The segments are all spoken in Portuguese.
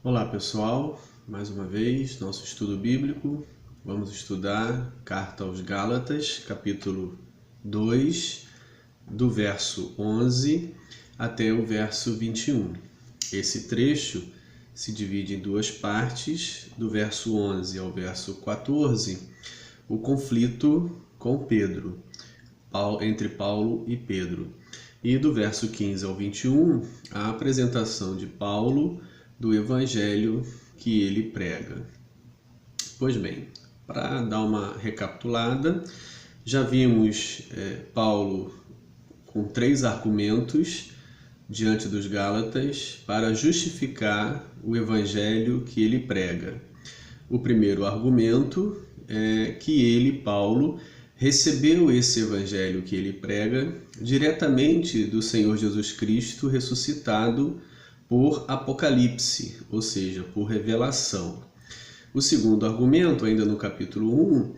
Olá pessoal, mais uma vez nosso estudo bíblico. Vamos estudar Carta aos Gálatas, capítulo 2, do verso 11 até o verso 21. Esse trecho se divide em duas partes, do verso 11 ao verso 14, o conflito com Pedro, entre Paulo e Pedro. E do verso 15 ao 21, a apresentação de Paulo do evangelho que ele prega. Pois bem, para dar uma recapitulada, já vimos Paulo com 3 argumentos diante dos Gálatas para justificar o evangelho que ele prega. O primeiro argumento é que ele, Paulo, recebeu esse evangelho que ele prega diretamente do Senhor Jesus Cristo ressuscitado por Apocalipse, ou seja, por revelação. O segundo argumento, ainda no capítulo 1,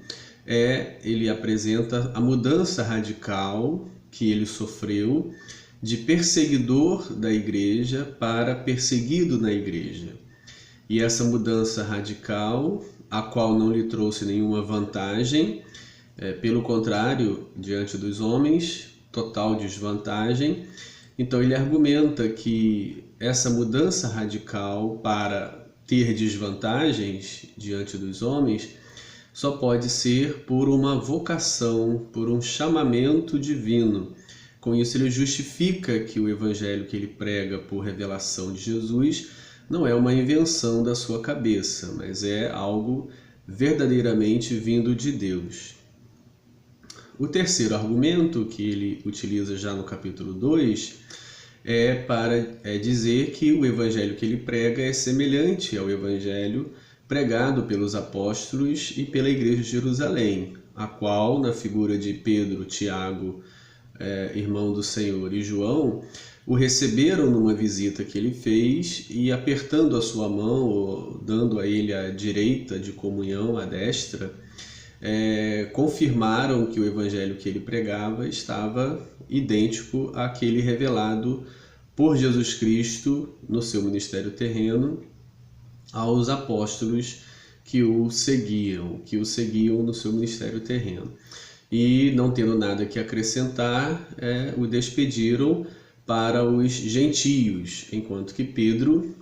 ele apresenta a mudança radical que ele sofreu de perseguidor da igreja para perseguido na igreja. E essa mudança radical, a qual não lhe trouxe nenhuma vantagem, pelo contrário, diante dos homens, total desvantagem. Então ele argumenta que essa mudança radical para ter desvantagens diante dos homens só pode ser por uma vocação, por um chamamento divino. Com isso ele justifica que o evangelho que ele prega por revelação de Jesus não é uma invenção da sua cabeça, mas é algo verdadeiramente vindo de Deus. O terceiro argumento que ele utiliza já no capítulo 2 é para dizer que o evangelho que ele prega é semelhante ao evangelho pregado pelos apóstolos e pela igreja de Jerusalém, a qual, na figura de Pedro, Tiago, irmão do Senhor, e João, o receberam numa visita que ele fez e, apertando a sua mão, ou dando a ele a direita de comunhão, a destra, confirmaram que o evangelho que ele pregava estava idêntico àquele revelado por Jesus Cristo no seu ministério terreno aos apóstolos que o seguiam no seu ministério terreno. E, não tendo nada que acrescentar, o despediram para os gentios, enquanto que Pedro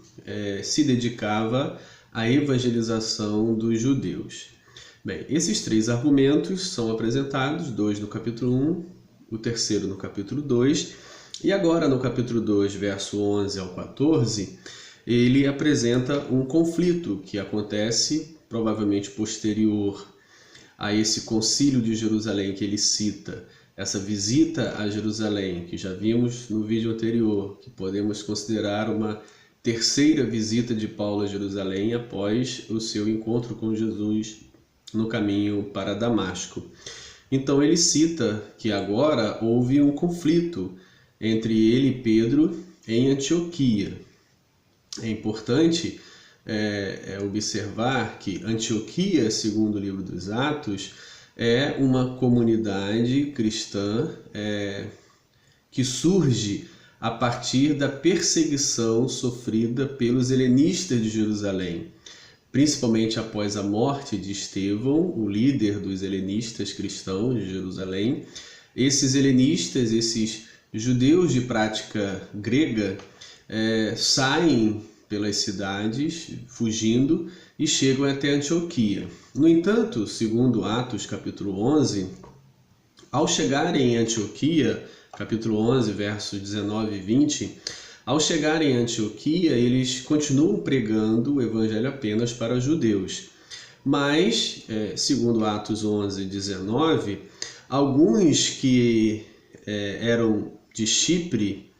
se dedicava à evangelização dos judeus. Bem, esses 3 argumentos são apresentados, 2 no capítulo 1, o terceiro no capítulo 2, e agora no capítulo 2, verso 11 ao 14, ele apresenta um conflito que acontece, provavelmente posterior a esse concílio de Jerusalém que ele cita, essa visita a Jerusalém, que já vimos no vídeo anterior, que podemos considerar uma terceira visita de Paulo a Jerusalém após o seu encontro com Jesus no caminho para Damasco. Então ele cita que agora houve um conflito entre ele e Pedro em Antioquia. É importante observar que Antioquia, segundo o livro dos Atos, é uma comunidade cristã que surge a partir da perseguição sofrida pelos helenistas de Jerusalém, principalmente após a morte de Estevão, o líder dos helenistas cristãos de Jerusalém. Esses helenistas, esses judeus de prática grega, saem pelas cidades, fugindo, e chegam até Antioquia. No entanto, segundo Atos capítulo 11, ao chegarem em Antioquia, capítulo 11, versos 19 e 20, ao chegarem em Antioquia, eles continuam pregando o evangelho apenas para os judeus. Mas, segundo Atos 11, 19, alguns que eram de Chipre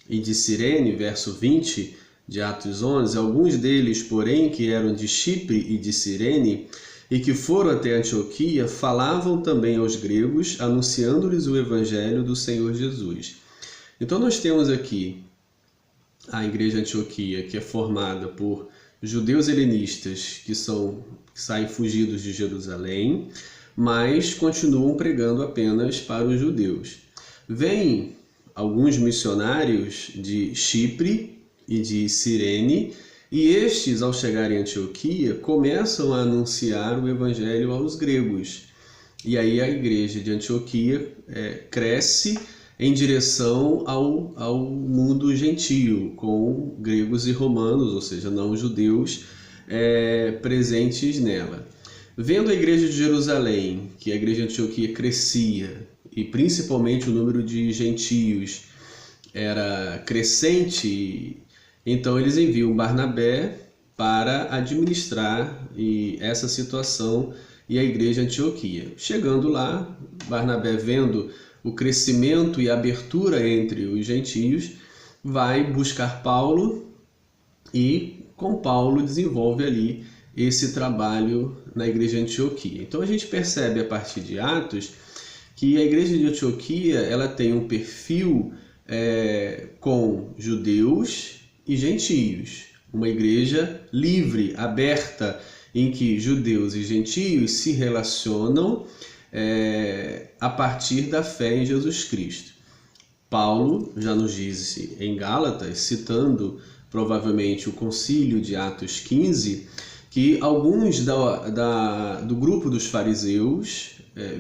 e de Cirene, verso 20 de Atos 11, alguns deles, porém, que eram de Chipre e de Cirene, e que foram até Antioquia, falavam também aos gregos, anunciando-lhes o evangelho do Senhor Jesus. Então nós temos aqui a igreja de Antioquia, que é formada por judeus helenistas que saem fugidos de Jerusalém, mas continuam pregando apenas para os judeus. Vêm alguns missionários de Chipre e de Cirene, E estes, ao chegarem a Antioquia, começam a anunciar o evangelho aos gregos. E aí a igreja de Antioquia cresce em direção ao mundo gentio, com gregos e romanos, ou seja, não judeus, presentes nela. Vendo a igreja de Jerusalém, que a igreja de Antioquia crescia, e principalmente o número de gentios era crescente, então eles enviam Barnabé para administrar essa situação e a igreja de Antioquia. Chegando lá, Barnabé, vendo o crescimento e a abertura entre os gentios, vai buscar Paulo e com Paulo desenvolve ali esse trabalho na igreja de Antioquia. Então a gente percebe a partir de Atos que a igreja de Antioquia ela tem um perfil com judeus e gentios, uma igreja livre, aberta, em que judeus e gentios se relacionam a partir da fé em Jesus Cristo. Paulo já nos disse em Gálatas, citando provavelmente o concílio de Atos 15, que alguns do grupo dos fariseus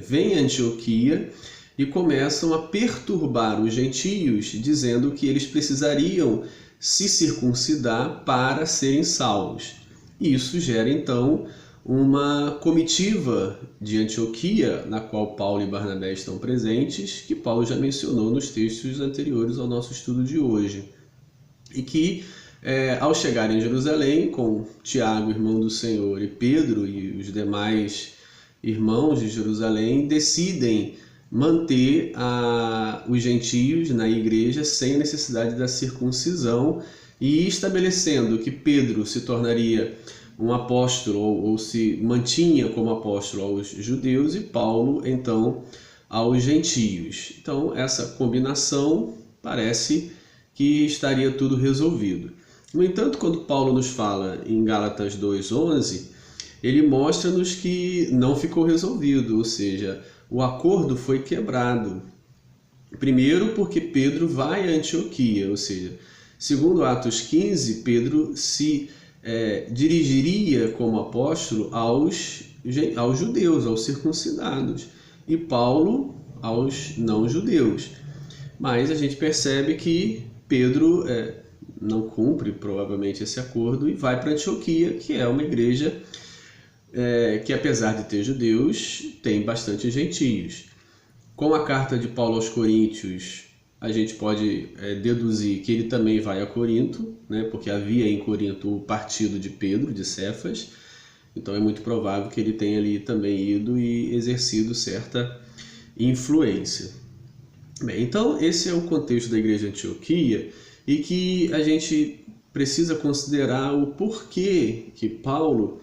vêm a Antioquia e começam a perturbar os gentios, dizendo que eles precisariam se circuncidar para serem salvos. E isso gera então uma comitiva de Antioquia, na qual Paulo e Barnabé estão presentes, que Paulo já mencionou nos textos anteriores ao nosso estudo de hoje. E que, ao chegarem em Jerusalém, com Tiago, irmão do Senhor, e Pedro e os demais irmãos de Jerusalém, decidem manter os gentios na igreja sem a necessidade da circuncisão e estabelecendo que Pedro se tornaria um apóstolo ou se mantinha como apóstolo aos judeus e Paulo, então, aos gentios. Então, essa combinação parece que estaria tudo resolvido. No entanto, quando Paulo nos fala em Gálatas 2:11, ele mostra-nos que não ficou resolvido, ou seja, o acordo foi quebrado. Primeiro porque Pedro vai a Antioquia, ou seja, segundo Atos 15, Pedro se dirigiria como apóstolo aos judeus, aos circuncidados, e Paulo aos não-judeus. Mas a gente percebe que Pedro não cumpre provavelmente esse acordo e vai para Antioquia, que é uma igreja que, apesar de ter judeus, tem bastante gentios. Com a carta de Paulo aos Coríntios, a gente pode deduzir que ele também vai a Corinto, né? Porque havia em Corinto o partido de Pedro, de Cefas, então é muito provável que ele tenha ali também ido e exercido certa influência. Bem, então esse é o contexto da igreja de Antioquia e que a gente precisa considerar o porquê que Paulo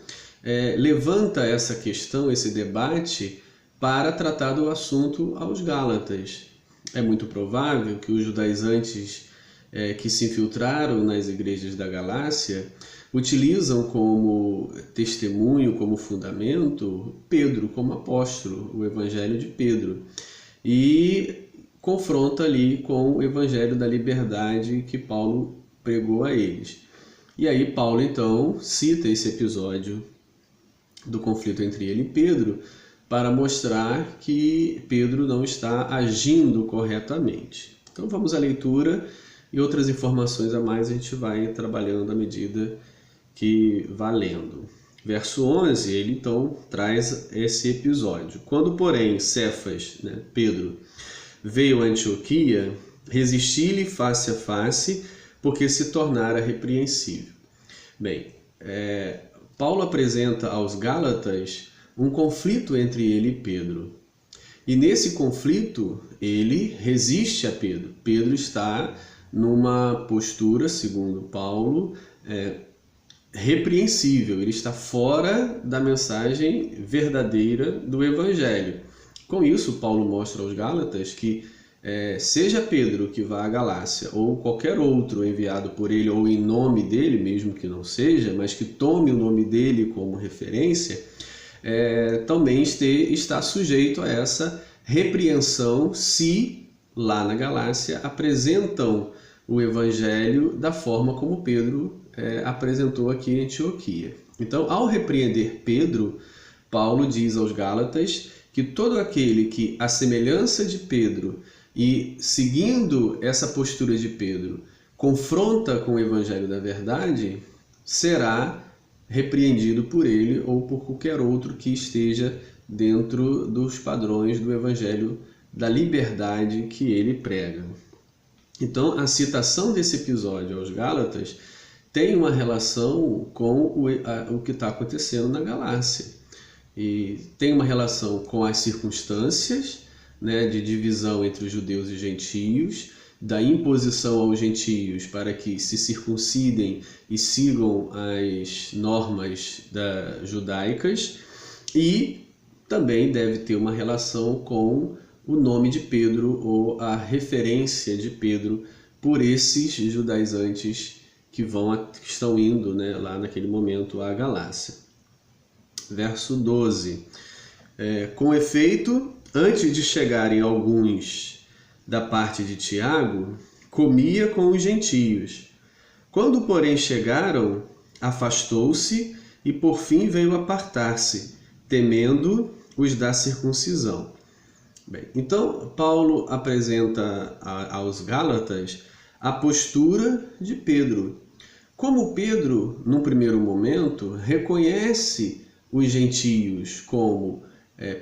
levanta essa questão, esse debate, para tratar do assunto aos Gálatas. É muito provável que os judaizantes que se infiltraram nas igrejas da Galácia utilizam como testemunho, como fundamento, Pedro como apóstolo, o evangelho de Pedro, e confronta ali com o evangelho da liberdade que Paulo pregou a eles. E aí Paulo então cita esse episódio do conflito entre ele e Pedro para mostrar que Pedro não está agindo corretamente. Então vamos à leitura e outras informações a mais a gente vai trabalhando à medida que vai lendo. Verso 11, ele então traz esse episódio. Quando, porém, Cefas, Pedro, veio a Antioquia, resisti-lhe face a face, porque se tornara repreensível. Bem, Paulo apresenta aos Gálatas um conflito entre ele e Pedro. E nesse conflito, ele resiste a Pedro. Pedro está numa postura, segundo Paulo, repreensível. Ele está fora da mensagem verdadeira do Evangelho. Com isso, Paulo mostra aos Gálatas que seja Pedro que vá à Galácia ou qualquer outro enviado por ele ou em nome dele, mesmo que não seja, mas que tome o nome dele como referência, também está sujeito a essa repreensão se lá na Galácia apresentam o Evangelho da forma como Pedro apresentou aqui em Antioquia. Então, ao repreender Pedro, Paulo diz aos Gálatas que todo aquele que, à semelhança de Pedro e seguindo essa postura de Pedro, confronta com o Evangelho da Verdade, será repreendido por ele ou por qualquer outro que esteja dentro dos padrões do Evangelho da liberdade que ele prega. Então, a citação desse episódio aos Gálatas tem uma relação com o que está acontecendo na Galácia. E tem uma relação com as circunstâncias, né, de divisão entre os judeus e gentios, da imposição aos gentios para que se circuncidem e sigam as normas judaicas, e também deve ter uma relação com o nome de Pedro ou a referência de Pedro por esses judaizantes que estão indo, né, lá naquele momento à Galácia. Verso 12. Com efeito, antes de chegarem alguns da parte de Tiago, comia com os gentios. Quando, porém, chegaram, afastou-se e por fim veio apartar-se, temendo os da circuncisão. Bem, então, Paulo apresenta aos Gálatas a postura de Pedro. Como Pedro, num primeiro momento, reconhece os gentios como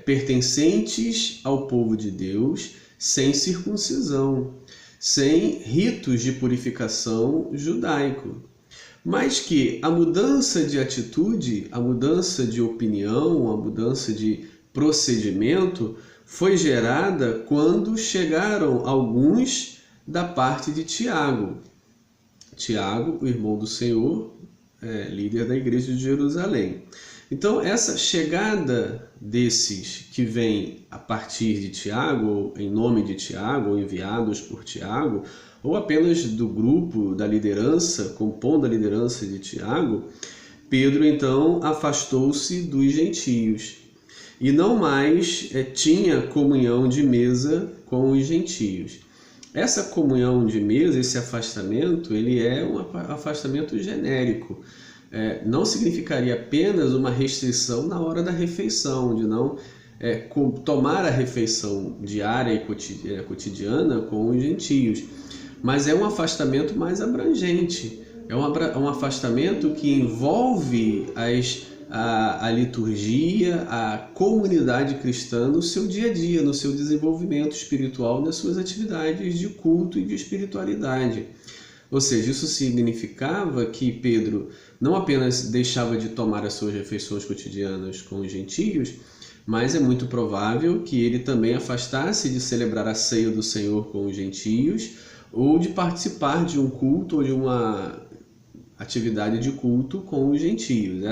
pertencentes ao povo de Deus, sem circuncisão, sem ritos de purificação judaico. Mas que a mudança de atitude, a mudança de opinião, a mudança de procedimento foi gerada quando chegaram alguns da parte de Tiago. Tiago, o irmão do Senhor, líder da igreja de Jerusalém. Então, essa chegada desses que vêm a partir de Tiago, ou em nome de Tiago, ou enviados por Tiago, ou apenas do grupo da liderança, compondo a liderança de Tiago, Pedro então afastou-se dos gentios e não mais tinha comunhão de mesa com os gentios. Essa comunhão de mesa, esse afastamento, ele é um afastamento genérico. Não significaria apenas uma restrição na hora da refeição, de não tomar a refeição diária e cotidiana com os gentios, mas é um afastamento mais abrangente, é um afastamento que envolve a liturgia, a comunidade cristã no seu dia a dia, no seu desenvolvimento espiritual, nas suas atividades de culto e de espiritualidade. Ou seja, isso significava que Pedro não apenas deixava de tomar as suas refeições cotidianas com os gentios, mas é muito provável que ele também afastasse de celebrar a ceia do Senhor com os gentios ou de participar de um culto ou de uma atividade de culto com os gentios.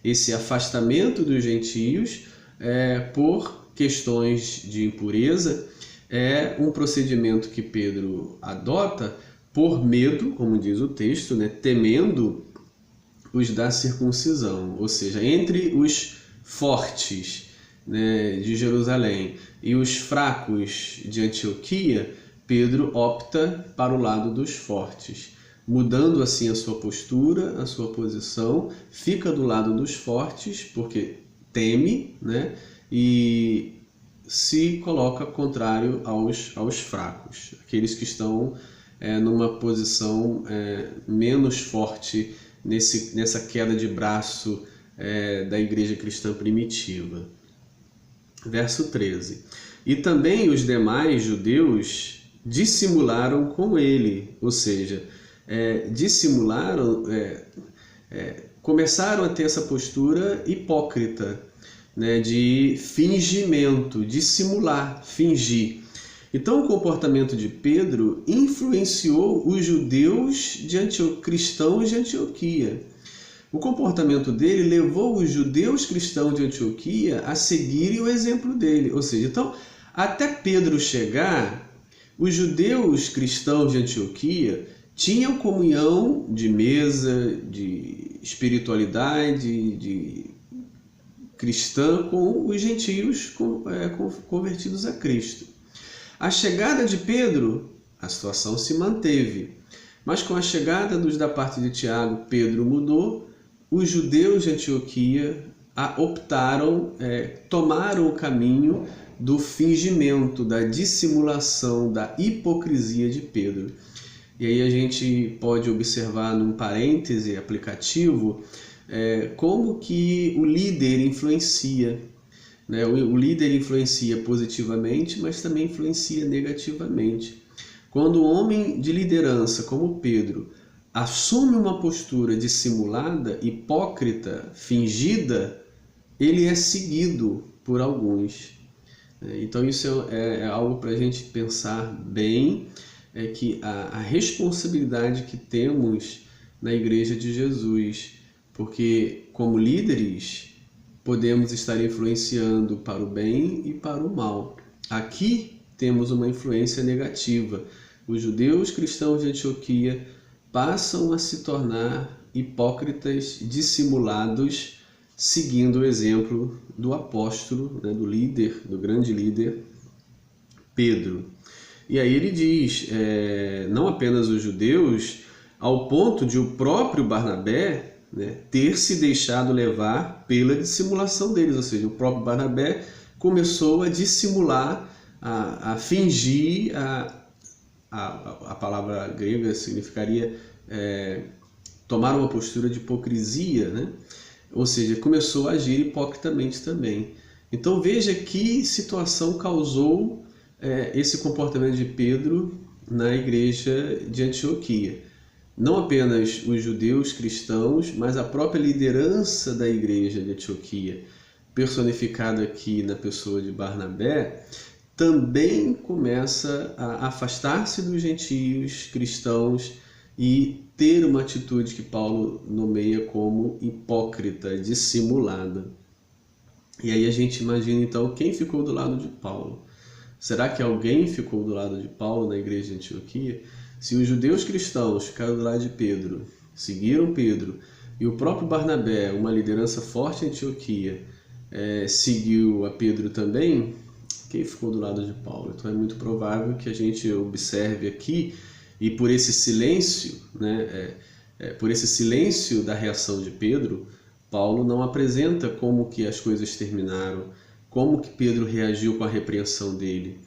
Esse afastamento dos gentios por questões de impureza é um procedimento que Pedro adota por medo, como diz o texto, né, temendo os da circuncisão, ou seja, entre os fortes, né, de Jerusalém e os fracos de Antioquia, Pedro opta para o lado dos fortes, mudando assim a sua postura, a sua posição, fica do lado dos fortes porque teme, né, e se coloca contrário aos fracos, aqueles que estão numa posição menos forte nessa queda de braço da igreja cristã primitiva. Verso 13. E também os demais judeus dissimularam com ele, ou seja, começaram a ter essa postura hipócrita, né, de fingimento, dissimular, fingir. Então o comportamento de Pedro influenciou os judeus cristãos de Antioquia. O comportamento dele levou os judeus cristãos de Antioquia a seguirem o exemplo dele. Ou seja, então, até Pedro chegar, os judeus cristãos de Antioquia tinham comunhão de mesa, de espiritualidade, de cristã com os gentios convertidos a Cristo. A chegada de Pedro, a situação se manteve, Mas com a chegada dos da parte de Tiago, Pedro mudou. Os judeus de Antioquia tomaram o caminho do fingimento, da dissimulação, da hipocrisia de Pedro. E aí a gente pode observar num parêntese aplicativo como que o líder influencia. Né? O líder influencia positivamente, mas também influencia negativamente. Quando um homem de liderança como Pedro assume uma postura dissimulada, hipócrita, fingida, ele é seguido por alguns. Então isso é algo para a gente pensar bem, que a responsabilidade que temos na Igreja de Jesus, porque como líderes podemos estar influenciando para o bem e para o mal. Aqui temos uma influência negativa. Os judeus cristãos de Antioquia passam a se tornar hipócritas, dissimulados, seguindo o exemplo do apóstolo, do líder, do grande líder, Pedro. E aí ele diz, não apenas os judeus, ao ponto de o próprio Barnabé ter se deixado levar pela dissimulação deles, ou seja, o próprio Barnabé começou a dissimular, a fingir, a palavra grega significaria tomar uma postura de hipocrisia, ou seja, começou a agir hipocritamente também. Então veja que situação causou esse comportamento de Pedro na igreja de Antioquia. Não apenas os judeus cristãos, mas a própria liderança da igreja de Antioquia, personificada aqui na pessoa de Barnabé, também começa a afastar-se dos gentios cristãos e ter uma atitude que Paulo nomeia como hipócrita, dissimulada. E aí a gente imagina então quem ficou do lado de Paulo. Será que alguém ficou do lado de Paulo na igreja de Antioquia? Se os judeus cristãos ficaram do lado de Pedro, seguiram Pedro, e o próprio Barnabé, uma liderança forte em Antioquia, seguiu a Pedro também, quem ficou do lado de Paulo? Então é muito provável que a gente observe aqui, e por esse silêncio, por esse silêncio da reação de Pedro, Paulo não apresenta como que as coisas terminaram, como que Pedro reagiu com a repreensão dele.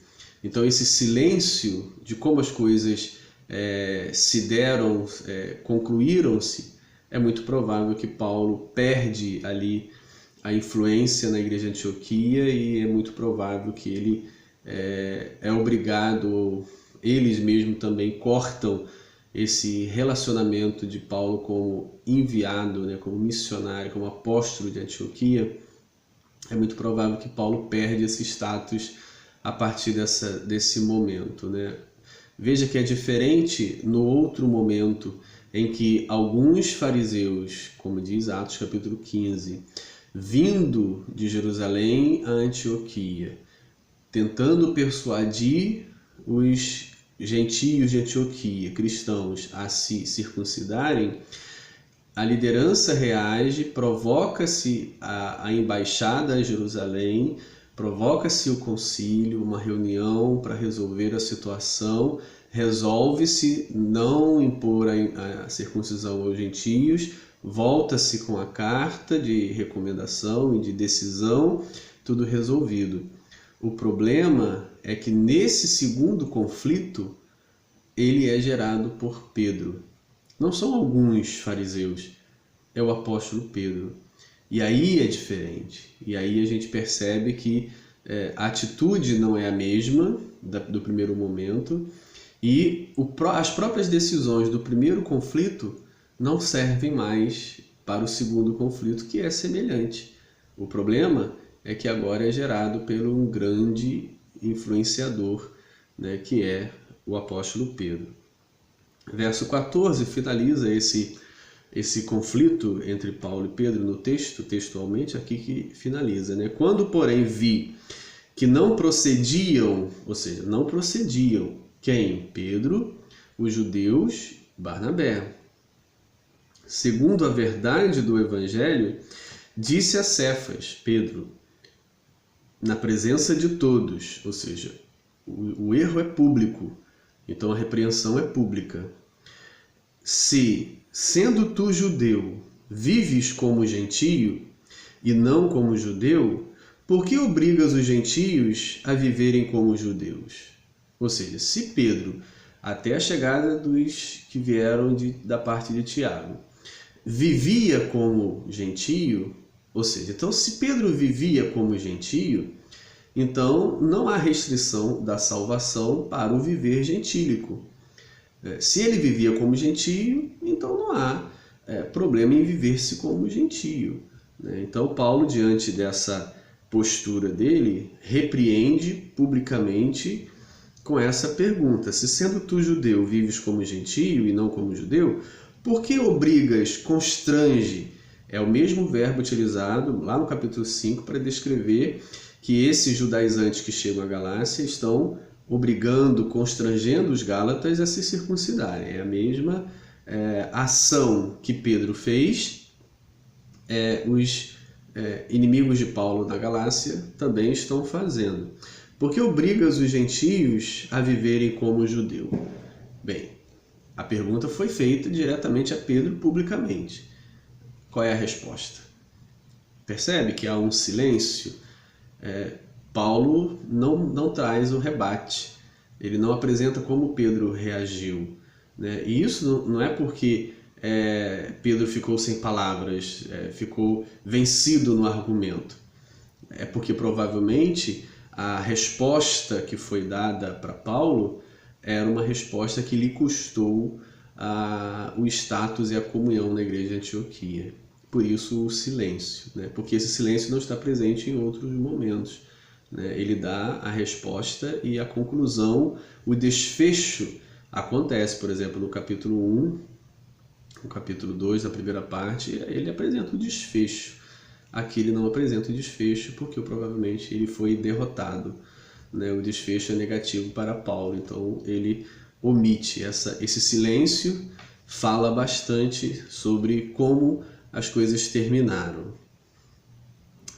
Então esse silêncio de como as coisas se deram, concluíram-se, é muito provável que Paulo perde ali a influência na igreja de Antioquia e é muito provável que ele é obrigado, eles mesmos também cortam esse relacionamento de Paulo como enviado, como missionário, como apóstolo de Antioquia. É muito provável que Paulo perde esse status a partir desse momento, Veja que é diferente no outro momento em que alguns fariseus, como diz Atos capítulo 15, vindo de Jerusalém a Antioquia, tentando persuadir os gentios de Antioquia, cristãos, a se circuncidarem, a liderança reage, provoca-se a embaixada a Jerusalém, provoca-se o concílio, uma reunião para resolver a situação, resolve-se não impor a circuncisão aos gentios, volta-se com a carta de recomendação e de decisão, tudo resolvido. O problema é que nesse segundo conflito, ele é gerado por Pedro. Não são alguns fariseus, é o apóstolo Pedro. E aí é diferente. E aí a gente percebe que a atitude não é a mesma do primeiro momento e as próprias decisões do primeiro conflito não servem mais para o segundo conflito, que é semelhante. O problema é que agora é gerado por um grande influenciador, que é o apóstolo Pedro. Verso 14 finaliza esse conflito entre Paulo e Pedro no texto, textualmente, aqui que finaliza. Quando, porém, vi que não procediam, ou seja, não procediam, quem? Pedro, os judeus, Barnabé. Segundo a verdade do Evangelho, disse a Cefas, Pedro, na presença de todos, ou seja, o erro é público, então a repreensão é pública. se, sendo tu judeu, vives como gentio e não como judeu, por que obrigas os gentios a viverem como judeus? Ou seja, se Pedro, até a chegada dos que vieram da parte de Tiago, vivia como gentio, ou seja, então se Pedro vivia como gentio, então não há restrição da salvação para o viver gentílico. Se ele vivia como gentio, então não há problema em viver-se como gentio. Então Paulo, diante dessa postura dele, repreende publicamente com essa pergunta: se sendo tu judeu vives como gentio e não como judeu, por que obrigas, constrange? É o mesmo verbo utilizado lá no capítulo 5 para descrever que esses judaizantes que chegam à Galácia estão obrigando, constrangendo os gálatas a se circuncidarem. É a mesma ação que Pedro fez, os inimigos de Paulo na Galácia também estão fazendo. Por que obrigas os gentios a viverem como judeu? Bem, a pergunta foi feita diretamente a Pedro publicamente. Qual é a resposta? Percebe que há um silêncio? Paulo não traz o rebate. Ele não apresenta como Pedro reagiu. E isso não é porque Pedro ficou sem palavras, ficou vencido no argumento. É porque provavelmente a resposta que foi dada para Paulo era uma resposta que lhe custou o status e a comunhão na igreja de Antioquia. Por isso o silêncio, porque esse silêncio não está presente em outros momentos. Ele dá a resposta e a conclusão, o desfecho acontece, por exemplo, no capítulo 1, no capítulo 2, na primeira parte, ele apresenta o desfecho. Aqui ele não apresenta o desfecho porque provavelmente ele foi derrotado. O desfecho é negativo para Paulo, então ele omite esse silêncio, fala bastante sobre como as coisas terminaram.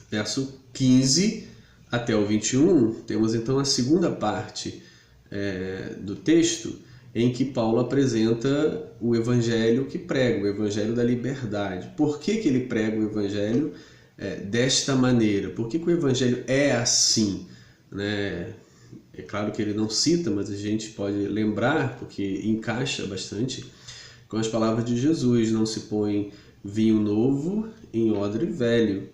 Verso 15 até o 21, temos então a segunda parte do texto, em que Paulo apresenta o evangelho que prega, o evangelho da liberdade. Por que ele prega o evangelho desta maneira? Por que o evangelho é assim? É claro que ele não cita, mas a gente pode lembrar, porque encaixa bastante com as palavras de Jesus: não se põe vinho novo em odre velho,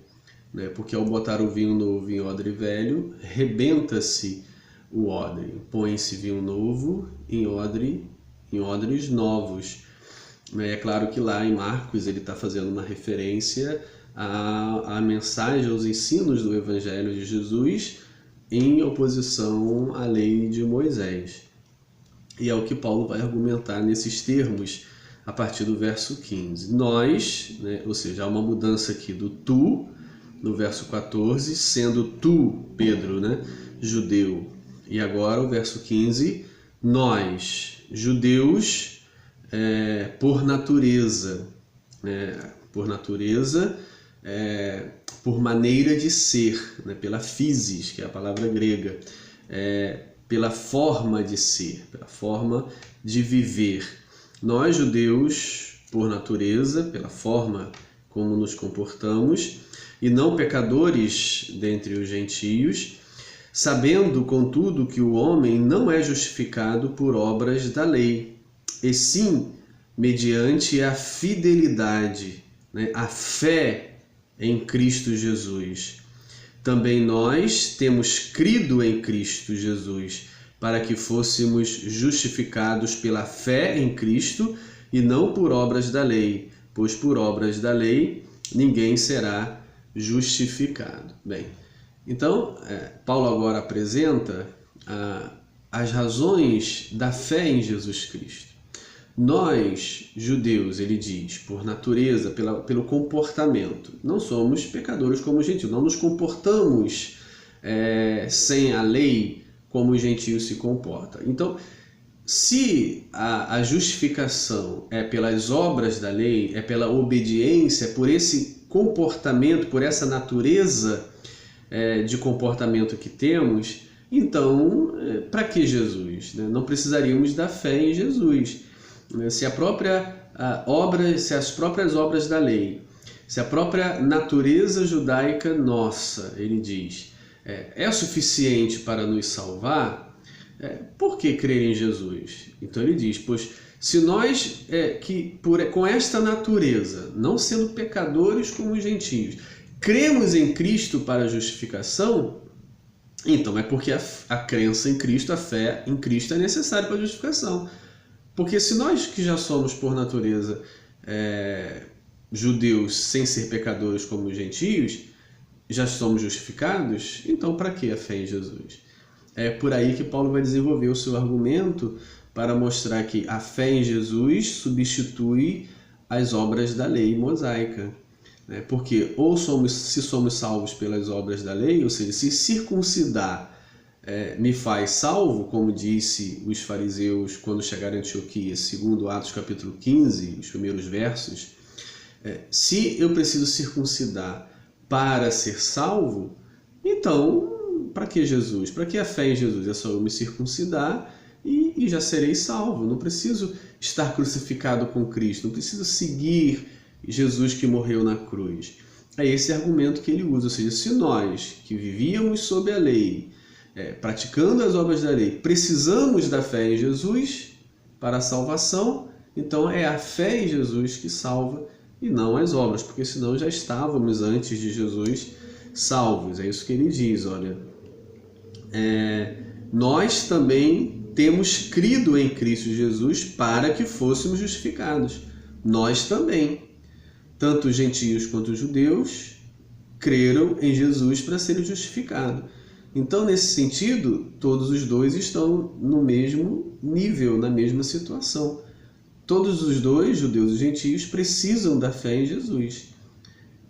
porque ao botar o vinho novo em odre velho, rebenta-se o odre. Põe-se vinho novo em odres novos. É claro que lá em Marcos ele está fazendo uma referência à mensagem, aos ensinos do Evangelho de Jesus em oposição à lei de Moisés. E é o que Paulo vai argumentar nesses termos a partir do verso 15. Nós, ou seja, há uma mudança aqui do tu, no verso 14, sendo tu, Pedro, judeu. E agora o verso 15, nós, judeus, por natureza, por maneira de ser, pela physis, que é a palavra grega, pela forma de ser, pela forma de viver. Nós, judeus, por natureza, pela forma como nos comportamos, e não pecadores dentre os gentios, sabendo, contudo, que o homem não é justificado por obras da lei, e sim mediante a fidelidade, a fé em Cristo Jesus. Também nós temos crido em Cristo Jesus, para que fôssemos justificados pela fé em Cristo e não por obras da lei, pois por obras da lei ninguém será justificado. Bem, então Paulo agora apresenta as razões da fé em Jesus Cristo. Nós, judeus, ele diz, por natureza, pelo comportamento, não somos pecadores como os gentios, não nos comportamos sem a lei como os gentios se comportam. Então, se a justificação é pelas obras da lei, é pela obediência, por esse comportamento, por essa natureza de comportamento que temos, então, para que Jesus? Não precisaríamos da fé em Jesus. Se a própria se as próprias obras da lei, se a própria natureza judaica nossa, ele diz, é suficiente para nos salvar, por que crer em Jesus? Então ele diz, pois se nós, com esta natureza, não sendo pecadores como os gentios, cremos em Cristo para a justificação, então é porque a crença em Cristo, a fé em Cristo é necessária para a justificação. Porque se nós que já somos por natureza judeus sem ser pecadores como os gentios, já somos justificados, então para que a fé em Jesus? É por aí que Paulo vai desenvolver o seu argumento para mostrar que a fé em Jesus substitui as obras da lei mosaica. Porque se somos salvos pelas obras da lei, ou seja, se circuncidar me faz salvo, como disse os fariseus quando chegaram em Antioquia, segundo Atos capítulo 15, os primeiros versos, se eu preciso circuncidar para ser salvo, então para que Jesus? Para que a fé em Jesus? É só eu me circuncidar e já serei salvo. Não preciso estar crucificado com Cristo, não preciso seguir Jesus que morreu na cruz. É esse argumento que ele usa, ou seja, se nós que vivíamos sob a lei, praticando as obras da lei, precisamos da fé em Jesus para a salvação, então é a fé em Jesus que salva e não as obras, porque senão já estávamos antes de Jesus salvos. É isso que ele diz, olha, nós também temos crido em Cristo Jesus para que fôssemos justificados. Nós também, tanto os gentios quanto os judeus, creram em Jesus para serem justificados. Então, nesse sentido, todos os dois estão no mesmo nível, na mesma situação. Todos os dois, judeus e gentios, precisam da fé em Jesus.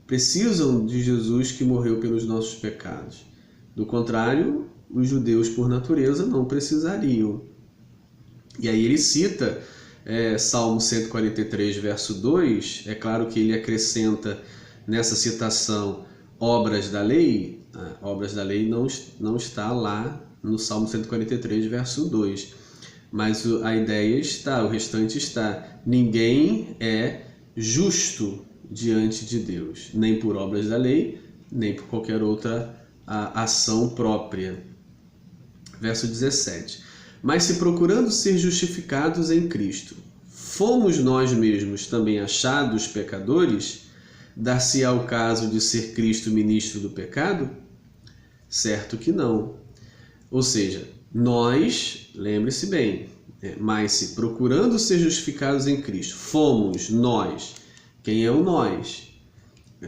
Precisam de Jesus que morreu pelos nossos pecados. Do contrário, os judeus, por natureza, não precisariam. E aí ele cita Salmo 143, verso 2. É claro que ele acrescenta nessa citação obras da lei. Obras da lei não está lá no Salmo 143, verso 2. Mas a ideia está, o restante está. Ninguém é justo diante de Deus, nem por obras da lei, nem por qualquer outra ação própria. Verso 17. Mas se procurando ser justificados em Cristo, fomos nós mesmos também achados pecadores, dar-se-á o caso de ser Cristo ministro do pecado? Certo que não. Ou seja, nós, lembre-se bem, mas se procurando ser justificados em Cristo, fomos nós. Quem é o nós?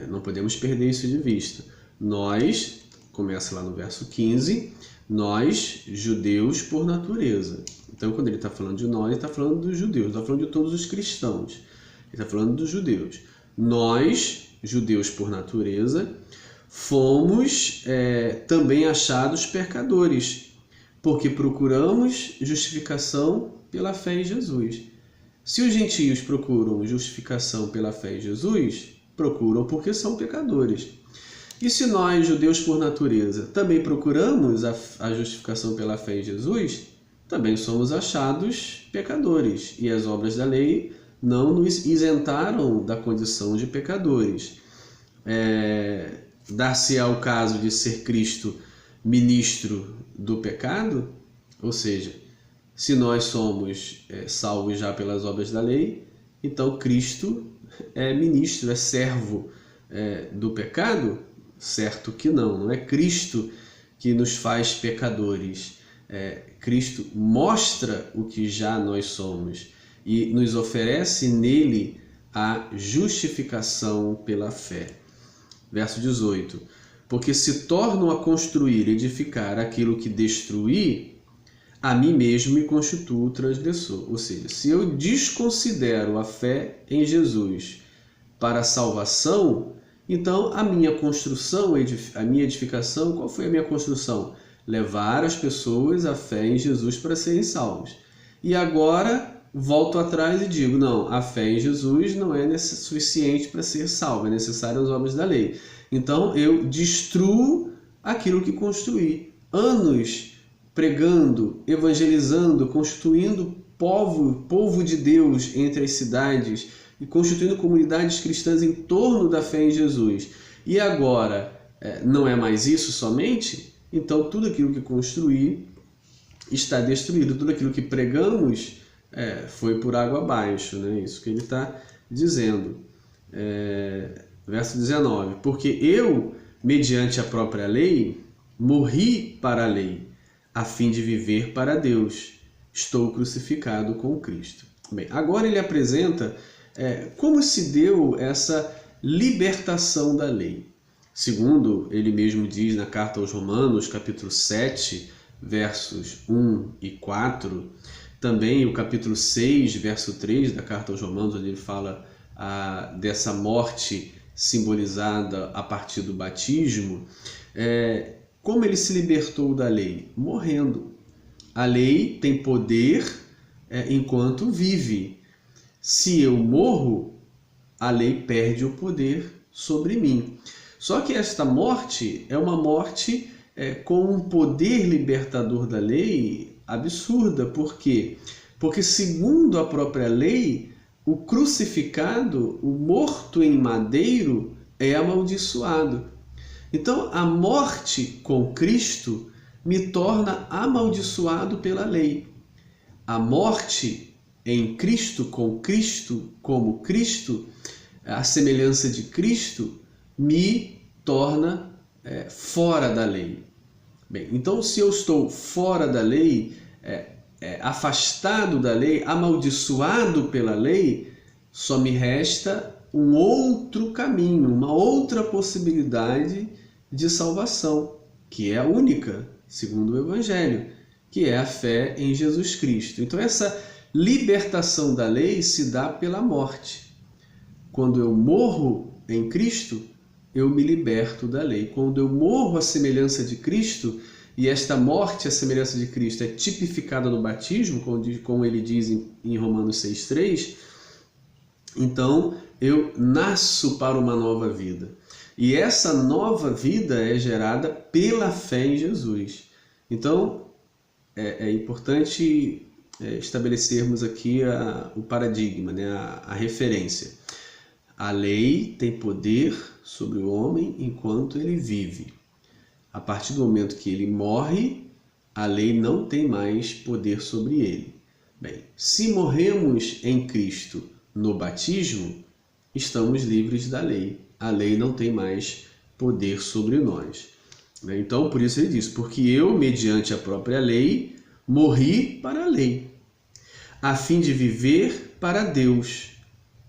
Não podemos perder isso de vista. Nós, começa lá no verso 15, nós, judeus por natureza. Então, quando ele está falando de nós, ele está falando dos judeus, não está falando de todos os cristãos. Ele está falando dos judeus. Nós, judeus por natureza, fomos também achados pecadores, porque procuramos justificação pela fé em Jesus. Se os gentios procuram justificação pela fé em Jesus, procuram porque são pecadores. E se nós, judeus por natureza, também procuramos a justificação pela fé em Jesus, também somos achados pecadores. E as obras da lei não nos isentaram da condição de pecadores. Dar-se-á o caso de ser Cristo ministro do pecado? Ou seja, se nós somos salvos já pelas obras da lei, então Cristo é ministro, é servo do pecado? Certo que não, não é Cristo que nos faz pecadores. Cristo mostra o que já nós somos e nos oferece nele a justificação pela fé. Verso 18. Porque se tornam a construir, edificar aquilo que destruí, a mim mesmo me constituo transgressor. Ou seja, se eu desconsidero a fé em Jesus para a salvação, então a minha construção, a minha edificação, qual foi a minha construção? Levar as pessoas à fé em Jesus para serem salvos. E agora volto atrás e digo, não, a fé em Jesus não é suficiente para ser salvo, é necessário as obras da lei. Então eu destruo aquilo que construí. Anos pregando, evangelizando, constituindo povo de Deus entre as cidades e constituindo comunidades cristãs em torno da fé em Jesus. E agora não é mais isso somente? Então tudo aquilo que construí está destruído, tudo aquilo que pregamos foi por água abaixo, né? Isso que ele está dizendo. Verso 19: porque eu, mediante a própria lei, morri para a lei, a fim de viver para Deus. Estou crucificado com Cristo. Bem, agora ele apresenta como se deu essa libertação da lei. Segundo ele mesmo diz na carta aos Romanos, capítulo 7, versos 1 e 4, também o capítulo 6, verso 3 da carta aos Romanos, onde ele fala dessa morte simbolizada a partir do batismo. Como ele se libertou da lei? Morrendo. A lei tem poder enquanto vive. Se eu morro, a lei perde o poder sobre mim. Só que esta morte é uma morte com um poder libertador da lei absurda. Por quê? Porque, segundo a própria lei, o crucificado, o morto em madeiro, é amaldiçoado. Então, a morte com Cristo me torna amaldiçoado pela lei. A morte em Cristo, com Cristo, como Cristo, a semelhança de Cristo, me torna fora da lei. Bem, então, se eu estou fora da lei, afastado da lei, amaldiçoado pela lei, só me resta um outro caminho, uma outra possibilidade de salvação, que é a única, segundo o Evangelho, que é a fé em Jesus Cristo. Então essa libertação da lei se dá pela morte. Quando eu morro em Cristo, eu me liberto da lei. Quando eu morro à semelhança de Cristo, e esta morte à semelhança de Cristo é tipificada no batismo, como ele diz em Romanos 6,3, então eu nasço para uma nova vida. E essa nova vida é gerada pela fé em Jesus. Então, é importante estabelecermos aqui o paradigma, né? A referência. A lei tem poder sobre o homem enquanto ele vive. A partir do momento que ele morre, a lei não tem mais poder sobre ele. Bem, se morremos em Cristo no batismo, estamos livres da lei. A lei não tem mais poder sobre nós. Então, por isso ele diz, porque eu, mediante a própria lei, morri para a lei, a fim de viver para Deus.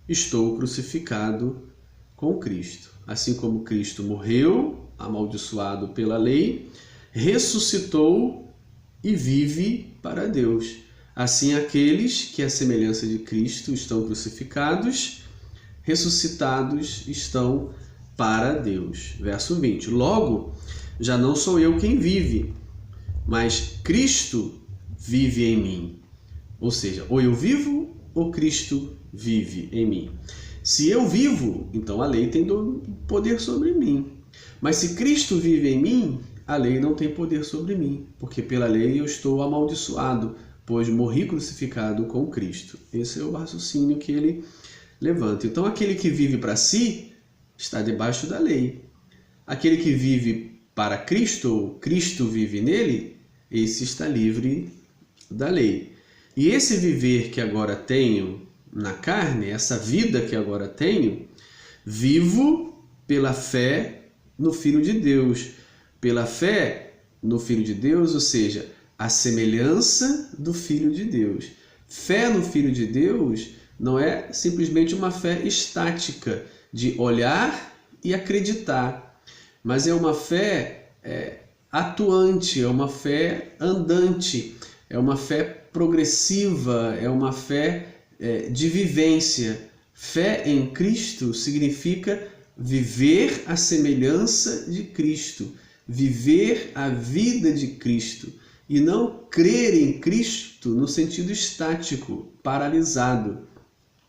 Estou crucificado com Cristo. Assim como Cristo morreu, amaldiçoado pela lei, ressuscitou e vive para Deus. Assim, aqueles que, à semelhança de Cristo, estão crucificados, ressuscitados estão para Deus. Verso 20. Logo, já não sou eu quem vive, mas Cristo vive em mim. Ou seja, ou eu vivo ou Cristo vive em mim. Se eu vivo, então a lei tem poder sobre mim. Mas se Cristo vive em mim, a lei não tem poder sobre mim, porque pela lei eu estou amaldiçoado, pois morri crucificado com Cristo. Esse é o raciocínio que ele levanta. Então aquele que vive para si está debaixo da lei. Aquele que vive para Cristo, ou Cristo vive nele, esse está livre da lei. E esse viver que agora tenho na carne, essa vida que agora tenho, vivo pela fé no Filho de Deus. Pela fé no Filho de Deus, ou seja, a semelhança do Filho de Deus. Fé no Filho de Deus não é simplesmente uma fé estática, de olhar e acreditar, mas é uma fé atuante, é uma fé andante, é uma fé progressiva, é uma fé de vivência. Fé em Cristo significa viver a semelhança de Cristo, viver a vida de Cristo, e não crer em Cristo no sentido estático, paralisado.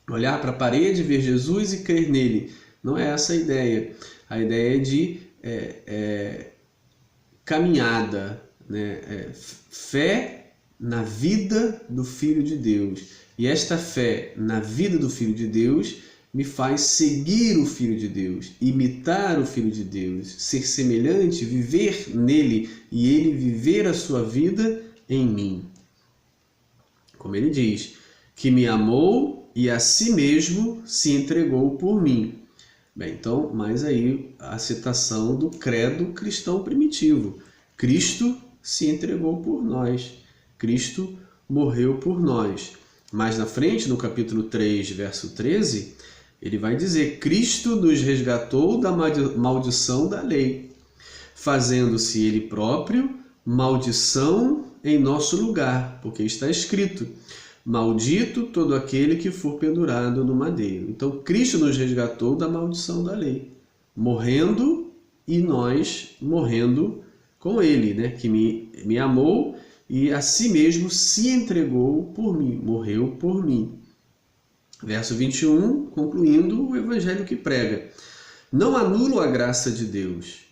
Olhar para a parede, ver Jesus e crer nele. Não é essa a ideia. A ideia é de caminhada, né? Fé na vida do Filho de Deus. E esta fé na vida do Filho de Deus me faz seguir o Filho de Deus, imitar o Filho de Deus, ser semelhante, viver nele e ele viver a sua vida em mim. Como ele diz, que me amou e a si mesmo se entregou por mim. Bem, então, mais aí a citação do credo cristão primitivo. Cristo se entregou por nós. Cristo morreu por nós. Mais na frente, no capítulo 3, verso 13, ele vai dizer: Cristo nos resgatou da maldição da lei, fazendo-se ele próprio maldição em nosso lugar, porque está escrito: maldito todo aquele que for pendurado no madeiro. Então, Cristo nos resgatou da maldição da lei, morrendo e nós morrendo com ele, né? Que me amou e a si mesmo se entregou por mim, morreu por mim. Verso 21, concluindo o evangelho que prega: não anulo a graça de Deus,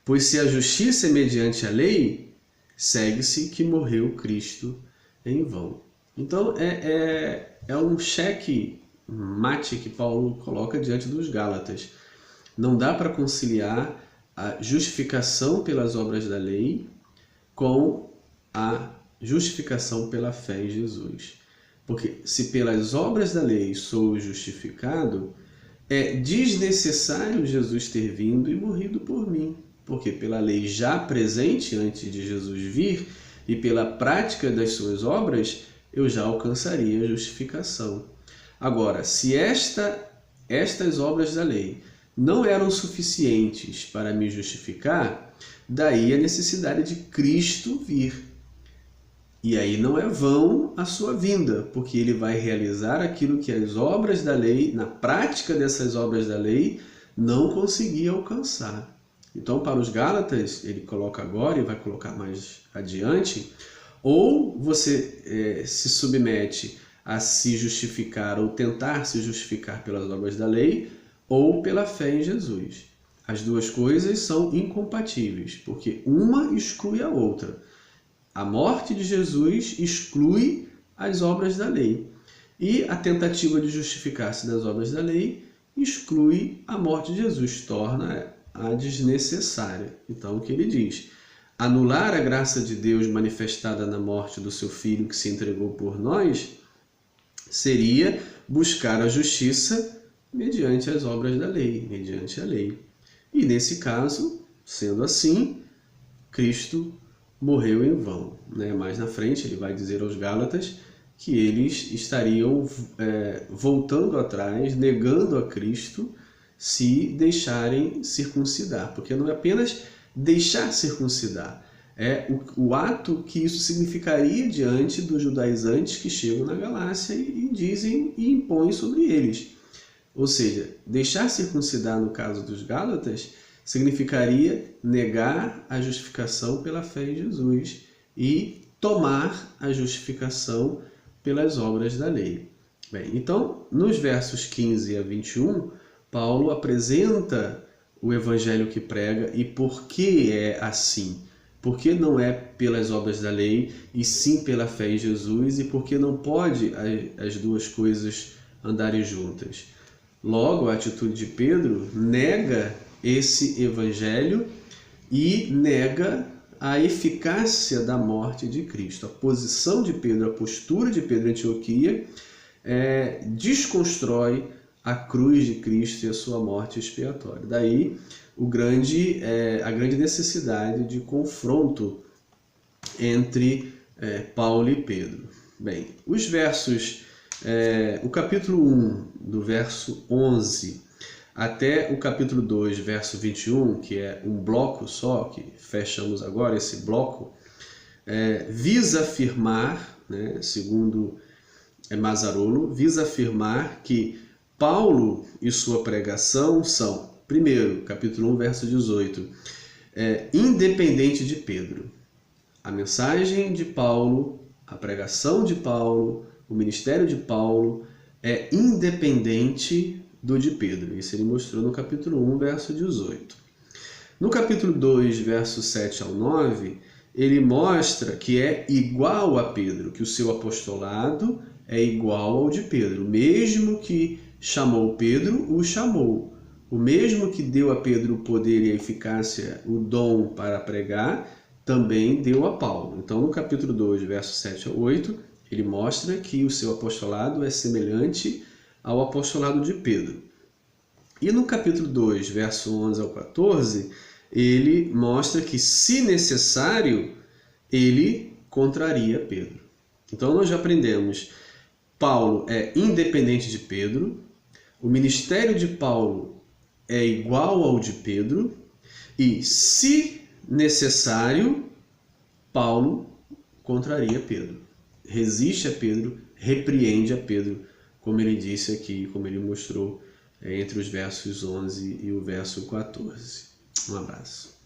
pois se a justiça é mediante a lei, segue-se que morreu Cristo em vão. Então é um cheque mate que Paulo coloca diante dos Gálatas. Não dá para conciliar a justificação pelas obras da lei com a justificação pela fé em Jesus. Porque se pelas obras da lei sou justificado, é desnecessário Jesus ter vindo e morrido por mim. Porque pela lei já presente antes de Jesus vir e pela prática das suas obras, eu já alcançaria a justificação. Agora, se estas obras da lei não eram suficientes para me justificar, daí a necessidade de Cristo vir. E aí não é vão a sua vinda, porque ele vai realizar aquilo que as obras da lei, na prática dessas obras da lei, não conseguia alcançar. Então, para os Gálatas, ele coloca agora e vai colocar mais adiante: ou você se submete a se justificar ou tentar se justificar pelas obras da lei, ou pela fé em Jesus. As duas coisas são incompatíveis, porque uma exclui a outra. A morte de Jesus exclui as obras da lei. E a tentativa de justificar-se das obras da lei exclui a morte de Jesus, torna-a desnecessária. Então, o que ele diz? Anular a graça de Deus manifestada na morte do seu Filho que se entregou por nós seria buscar a justiça mediante as obras da lei, mediante a lei. E nesse caso, sendo assim, Cristo morreu em vão. Mais na frente ele vai dizer aos Gálatas que eles estariam voltando atrás, negando a Cristo, se deixarem circuncidar. Porque não é apenas deixar circuncidar, é o ato que isso significaria diante dos judaizantes que chegam na Galácia e dizem e impõem sobre eles. Ou seja, deixar circuncidar no caso dos Gálatas significaria negar a justificação pela fé em Jesus e tomar a justificação pelas obras da lei. Bem, então, nos versos 15 a 21, Paulo apresenta o evangelho que prega e por que é assim. Por que não é pelas obras da lei e sim pela fé em Jesus, e por que não pode as duas coisas andarem juntas. Logo, a atitude de Pedro nega esse evangelho e nega a eficácia da morte de Cristo. A posição de Pedro, a postura de Pedro em Antioquia desconstrói a cruz de Cristo e a sua morte expiatória. Daí a grande necessidade de confronto entre Paulo e Pedro. Bem, os versos, o capítulo 1, do verso 11 até o capítulo 2, verso 21, que é um bloco só, que fechamos agora esse bloco, visa afirmar, segundo Mazzarolo, visa afirmar que Paulo e sua pregação são, primeiro, capítulo 1, verso 18, independente de Pedro. A mensagem de Paulo, a pregação de Paulo, o ministério de Paulo é independente do de Pedro. Isso ele mostrou no capítulo 1, verso 18. No capítulo 2, verso 7 ao 9, ele mostra que é igual a Pedro, que o seu apostolado é igual ao de Pedro. O mesmo que chamou Pedro, o chamou. O mesmo que deu a Pedro o poder e a eficácia, o dom para pregar, também deu a Paulo. Então, no capítulo 2, versos 7 a 8, ele mostra que o seu apostolado é semelhante ao apostolado de Pedro. E no capítulo 2, verso 11 ao 14, ele mostra que, se necessário, ele contraria Pedro. Então, nós já aprendemos, Paulo é independente de Pedro, o ministério de Paulo é igual ao de Pedro, e, se necessário, Paulo contraria Pedro. Resiste a Pedro, repreende a Pedro, como ele disse aqui, como ele mostrou entre os versos 11 e o verso 14. Um abraço.